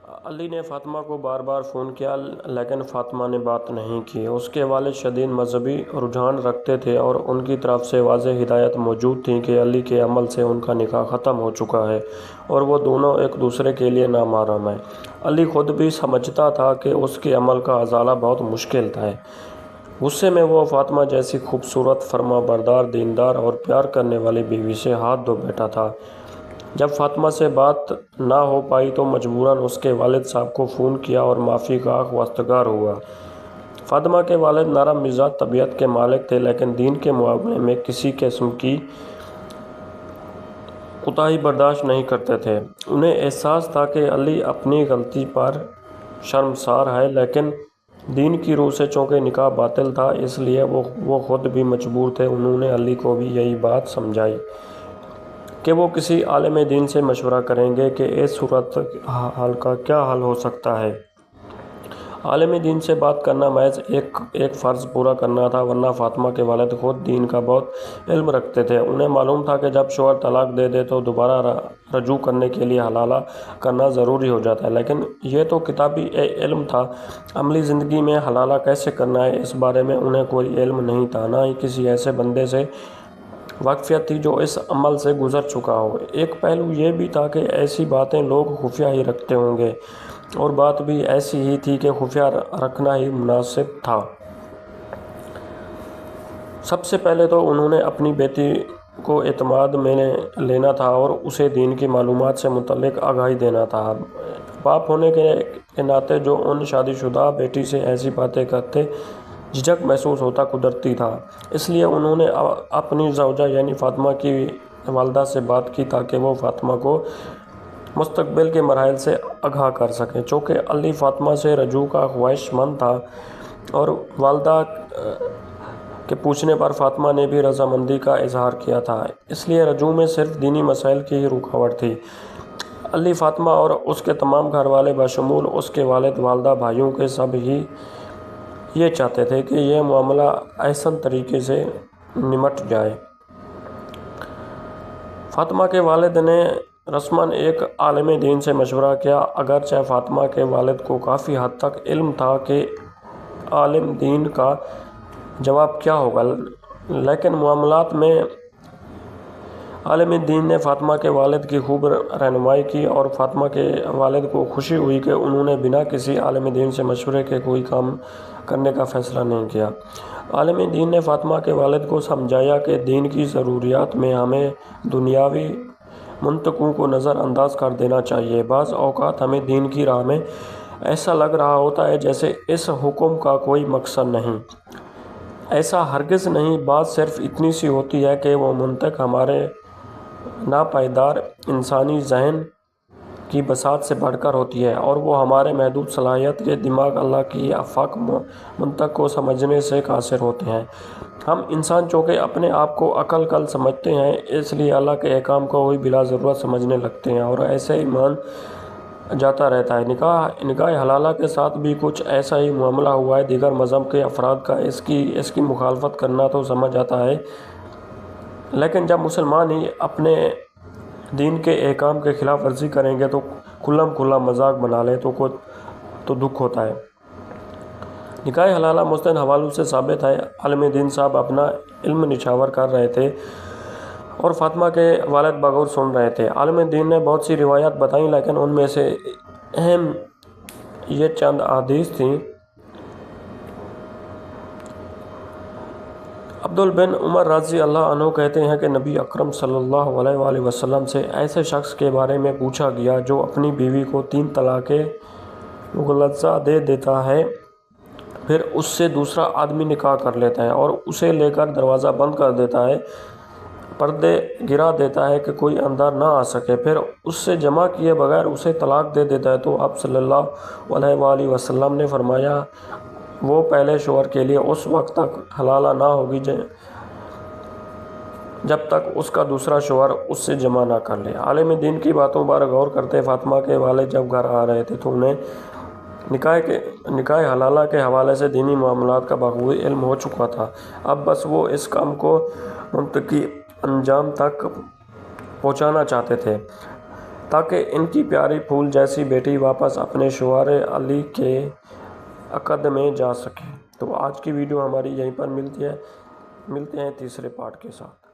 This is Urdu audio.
علی نے فاطمہ کو بار بار فون کیا لیکن فاطمہ نے بات نہیں کی۔ اس کے والد شدید مذہبی رجحان رکھتے تھے اور ان کی طرف سے واضح ہدایت موجود تھی کہ علی کے عمل سے ان کا نکاح ختم ہو چکا ہے اور وہ دونوں ایک دوسرے کے لیے نامحرم ہیں۔ علی خود بھی سمجھتا تھا کہ اس کے عمل کا ازالہ بہت مشکل ہے۔ غصے میں وہ فاطمہ جیسی خوبصورت، فرما بردار، دیندار اور پیار کرنے والی بیوی سے ہاتھ دھو بیٹھا تھا۔ جب فاطمہ سے بات نہ ہو پائی تو مجبوراً اس کے والد صاحب کو فون کیا اور معافی کا خواستگار ہوا۔ فاطمہ کے والد نرم مزاج طبیعت کے مالک تھے لیکن دین کے معاملے میں کسی قسم کی کوتاہی برداشت نہیں کرتے تھے۔ انہیں احساس تھا کہ علی اپنی غلطی پر شرمسار ہے لیکن دین کی روح سے چونکہ نکاح باطل تھا اس لیے وہ خود بھی مجبور تھے۔ انہوں نے علی کو بھی یہی بات سمجھائی کہ وہ کسی عالم دین سے مشورہ کریں گے کہ اس صورت حال کا کیا حل ہو سکتا ہے۔ عالم دین سے بات کرنا محض ایک فرض پورا کرنا تھا، ورنہ فاطمہ کے والد خود دین کا بہت علم رکھتے تھے۔ انہیں معلوم تھا کہ جب شوہر طلاق دے دے تو دوبارہ رجوع کرنے کے لیے حلالہ کرنا ضروری ہو جاتا ہے، لیکن یہ تو کتابی علم تھا۔ عملی زندگی میں حلالہ کیسے کرنا ہے اس بارے میں انہیں کوئی علم نہیں تھا، نہ ہی کسی ایسے بندے سے واقفیت تھی جو اس عمل سے گزر چکا ہو۔ ایک پہلو یہ بھی تھا کہ ایسی باتیں لوگ خفیہ ہی رکھتے ہوں گے، اور بات بھی ایسی ہی تھی کہ خفیہ رکھنا ہی مناسب تھا۔ سب سے پہلے تو انہوں نے اپنی بیٹی کو اعتماد میں لینا تھا اور اسے دین کی معلومات سے متعلق آگاہی دینا تھا۔ باپ ہونے کے ناطے جو ان شادی شدہ بیٹی سے ایسی باتیں کرتے جھجک محسوس ہوتا قدرتی تھا، اس لیے انہوں نے اپنی زوجہ یعنی فاطمہ کی والدہ سے بات کی تاکہ وہ فاطمہ کو مستقبل کے مراحل سے آگاہ کر سکیں۔ چونکہ علی فاطمہ سے رجوع کا خواہش مند تھا اور والدہ کے پوچھنے پر فاطمہ نے بھی رضامندی کا اظہار کیا تھا، اس لیے رجوع میں صرف دینی مسائل کی ہی رکاوٹ تھی۔ علی فاطمہ اور اس کے تمام گھر والے بشمول اس کے والد، والدہ، بھائیوں کے سب ہی یہ چاہتے تھے کہ یہ معاملہ احسن طریقے سے نمٹ جائے۔ فاطمہ کے والد نے رسماً ایک عالم دین سے مشورہ کیا، اگرچہ فاطمہ کے والد کو کافی حد تک علم تھا کہ عالم دین کا جواب کیا ہوگا، لیکن معاملات میں عالم دین نے فاطمہ کے والد کی خوب رہنمائی کی اور فاطمہ کے والد کو خوشی ہوئی کہ انہوں نے بنا کسی عالم دین سے مشورے کے کوئی کام کرنے کا فیصلہ نہیں کیا۔ عالم دین نے فاطمہ کے والد کو سمجھایا کہ دین کی ضروریات میں ہمیں دنیاوی منطقوں کو نظر انداز کر دینا چاہیے۔ بعض اوقات ہمیں دین کی راہ میں ایسا لگ رہا ہوتا ہے جیسے اس حکم کا کوئی مقصد نہیں۔ ایسا ہرگز نہیں، بات صرف اتنی سی ہوتی ہے کہ وہ منطق ہمارے ناپائیدار انسانی ذہن کی بساط سے بڑھ کر ہوتی ہے اور وہ ہمارے محدود صلاحیت کے دماغ اللہ کی آفاق منطق کو سمجھنے سے قاصر ہوتے ہیں۔ ہم انسان چونکہ اپنے آپ کو عقل کل سمجھتے ہیں، اس لیے اللہ کے احکام کو بھی بلا ضرورت سمجھنے لگتے ہیں اور ایسے ہی مان جاتا رہتا ہے۔ نکاح حلالہ کے ساتھ بھی کچھ ایسا ہی معاملہ ہوا ہے۔ دیگر مذہب کے افراد کا اس کی مخالفت کرنا تو سمجھ آتا ہے، لیکن جب مسلمان ہی اپنے دین کے احکام کی خلاف ورزی کریں گے تو کھلا مذاق بنا لیں تو دکھ ہوتا ہے۔ نکاح حلالہ مستند حوالوں سے ثابت ہے۔ عالم دین صاحب اپنا علم نچھاور کر رہے تھے اور فاطمہ کے والد بغور سن رہے تھے۔ عالم دین نے بہت سی روایات بتائیں لیکن ان میں سے اہم یہ چند احادیث تھیں۔ عبداللہ بن عمر رضی اللہ عنہ کہتے ہیں کہ نبی اکرم صلی اللہ علیہ وآلہ وسلم سے ایسے شخص کے بارے میں پوچھا گیا جو اپنی بیوی کو 3 طلاقیں مغلظہ دے دیتا ہے، پھر اس سے دوسرا آدمی نکاح کر لیتا ہے اور اسے لے کر دروازہ بند کر دیتا ہے، پردے گرا دیتا ہے کہ کوئی اندر نہ آ سکے، پھر اس سے جمع کیے بغیر اسے طلاق دے دیتا ہے، تو آپ صلی اللہ علیہ وآلہ وسلم نے فرمایا وہ پہلے شوہر کے لیے اس وقت تک حلالہ نہ ہوگی جب تک اس کا دوسرا شوہر اس سے جمع نہ کر لے۔ عالم دین کی باتوں پر غور کرتے فاطمہ کے والد جب گھر آ رہے تھے تو انہیں نکاح حلالہ کے حوالے سے دینی معاملات کا بخوبی علم ہو چکا تھا۔ اب بس وہ اس کام کو منطقی انجام تک پہنچانا چاہتے تھے۔ تاکہ ان کی پیاری پھول جیسی بیٹی واپس اپنے شوہر علی کے عقد میں جا سکے۔ تو آج کی ویڈیو ہماری یہیں پر ملتے ہیں تیسرے پارٹ کے ساتھ۔